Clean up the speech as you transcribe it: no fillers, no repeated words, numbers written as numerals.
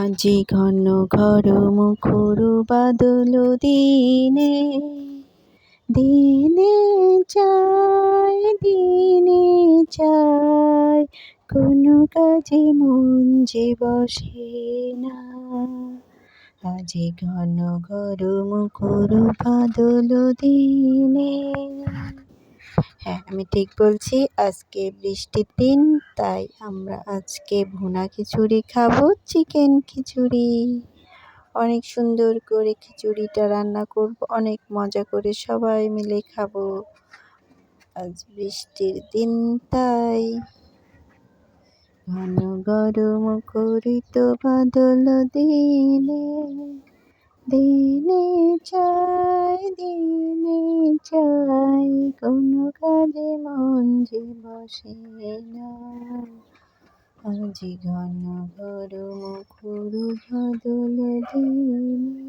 আজি ঘন ঘর মুখর বাদল দিনে, দিনে চায় কোনো কাজে মন যে বসে না। আজি ঘন ঘর মুখর বাদল দিনে। হ্যাঁ, আমি ঠিক বলছি, আজকে বৃষ্টির দিন, তাই আমরা আজকে ভুনা খিচুড়ি খাবো, চিকেন খিচুড়ি। অনেক সুন্দর করে খিচুড়িটা রান্না করব, অনেক মজা করে সবাই মিলে খাবো। আজ বৃষ্টির দিন তাই ঘন ঘর মুখরিত বাদল দিনে, দিনে চাই কোনো কাজে মন যে বসে না। আজি ঘন ঘর মুখর বাদল দিনে।